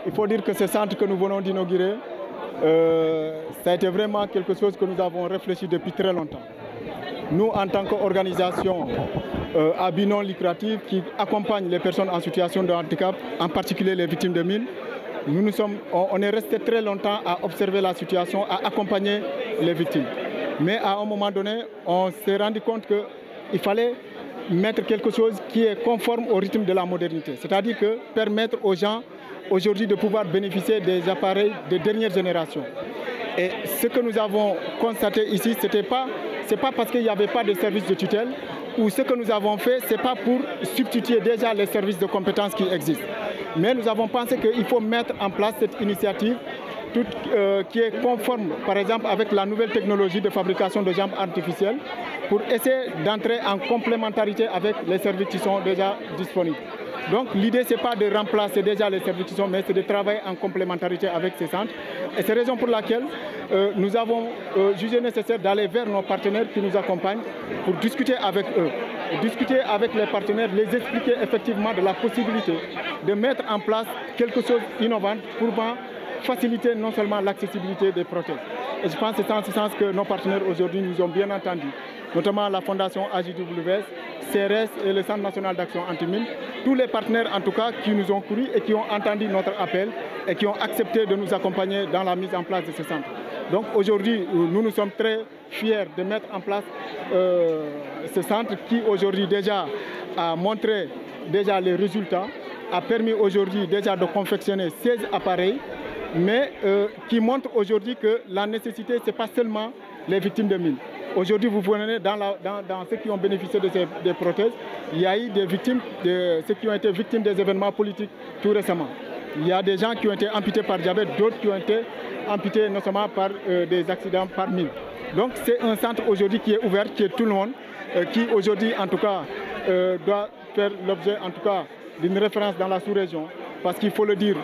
il faut dire que ce centre que nous venons d'inaugurer, ça a été vraiment quelque chose que nous avons réfléchi depuis très longtemps. Nous, en tant qu'organisation à but non lucratif qui accompagne les personnes en situation de handicap, en particulier les victimes de mines, on est resté très longtemps à observer la situation, à accompagner les victimes. Mais à un moment donné, on s'est rendu compte qu'il fallait mettre quelque chose qui est conforme au rythme de la modernité. C'est-à-dire que permettre aux gens aujourd'hui de pouvoir bénéficier des appareils de dernière génération. Et ce que nous avons constaté ici, ce n'est pas parce qu'il n'y avait pas de service de tutelle, ou ce que nous avons fait, ce n'est pas pour substituer déjà les services de compétences qui existent. Mais nous avons pensé qu'il faut mettre en place cette initiative qui est conforme, par exemple, avec la nouvelle technologie de fabrication de jambes artificielles, pour essayer d'entrer en complémentarité avec les services qui sont déjà disponibles. Donc l'idée, ce n'est pas de remplacer déjà les services qui sont, mais c'est de travailler en complémentarité avec ces centres. Et c'est la raison pour laquelle nous avons jugé nécessaire d'aller vers nos partenaires qui nous accompagnent pour discuter avec eux. Discuter avec les partenaires, les expliquer effectivement de la possibilité de mettre en place quelque chose d'innovant pour faciliter non seulement l'accessibilité des prothèses. Et je pense que c'est dans ce sens que nos partenaires aujourd'hui nous ont bien entendus, notamment la Fondation AJWS, CRS et le Centre national d'action anti-mine. Tous les partenaires en tout cas qui nous ont couru et qui ont entendu notre appel et qui ont accepté de nous accompagner dans la mise en place de ce centre. Donc aujourd'hui, nous sommes très fiers de mettre en place ce centre qui aujourd'hui déjà a montré déjà les résultats, a permis aujourd'hui déjà de confectionner 16 appareils, mais qui montre aujourd'hui que la nécessité, ce n'est pas seulement les victimes de mines. Aujourd'hui, vous venez dans ceux qui ont bénéficié de des prothèses, il y a eu des victimes, ceux qui ont été victimes des événements politiques tout récemment. Il y a des gens qui ont été amputés par diabète, d'autres qui ont été amputés notamment par des accidents par mine. Donc c'est un centre aujourd'hui qui est ouvert, qui est tout le monde, qui aujourd'hui en tout cas doit faire l'objet en tout cas d'une référence dans la sous-région. Parce qu'il faut le dire,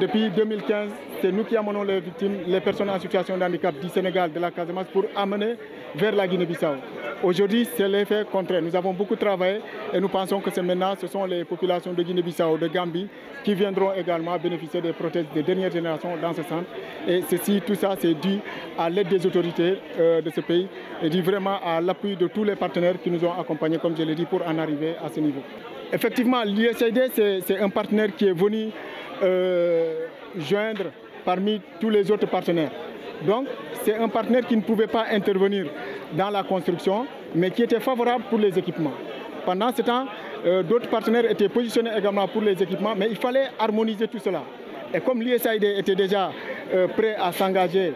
depuis 2015, c'est nous qui amenons les victimes, les personnes en situation de handicap du Sénégal, de la Casamance, pour amener vers la Guinée-Bissau. Aujourd'hui, c'est l'effet contraire. Nous avons beaucoup travaillé et nous pensons que maintenant, ce sont les populations de Guinée-Bissau, de Gambie, qui viendront également bénéficier des prothèses de dernière génération dans ce centre. Et tout ça, c'est dû à l'aide des autorités de ce pays et dû vraiment à l'appui de tous les partenaires qui nous ont accompagnés, comme je l'ai dit, pour en arriver à ce niveau. Effectivement, l'USAID, c'est un partenaire qui est venu joindre parmi tous les autres partenaires. Donc, c'est un partenaire qui ne pouvait pas intervenir dans la construction, mais qui était favorable pour les équipements. Pendant ce temps, d'autres partenaires étaient positionnés également pour les équipements, mais il fallait harmoniser tout cela. Et comme l'USAID était déjà prêt à s'engager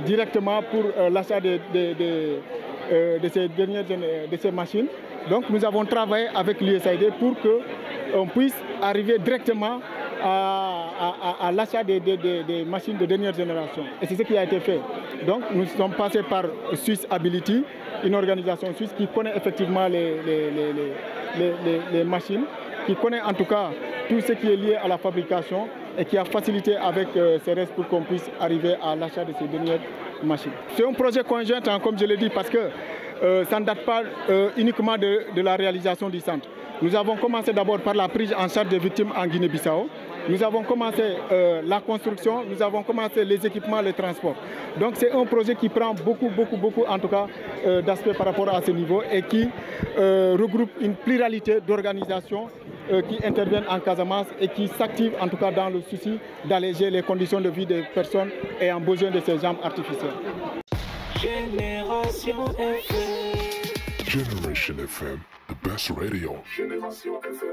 directement pour l'achat de ces machines, donc nous avons travaillé avec l'USAID pour qu'on puisse arriver directement à l'achat des machines de dernière génération. Et c'est ce qui a été fait. Donc nous sommes passés par Swiss Ability, une organisation suisse qui connaît effectivement les machines, qui connaît en tout cas tout ce qui est lié à la fabrication et qui a facilité avec CRS pour qu'on puisse arriver à l'achat de ces dernières machines. C'est un projet conjoint, comme je l'ai dit, parce que ça ne date pas uniquement de la réalisation du centre. Nous avons commencé d'abord par la prise en charge des victimes en Guinée-Bissau. Nous avons commencé la construction, nous avons commencé les équipements, les transports. Donc c'est un projet qui prend beaucoup en tout cas d'aspects par rapport à ce niveau et qui regroupe une pluralité d'organisations qui interviennent en Casamance et qui s'activent en tout cas dans le souci d'alléger les conditions de vie des personnes ayant besoin de ces jambes artificielles. Génération FM. Generation FM, the best radio. Génération FM.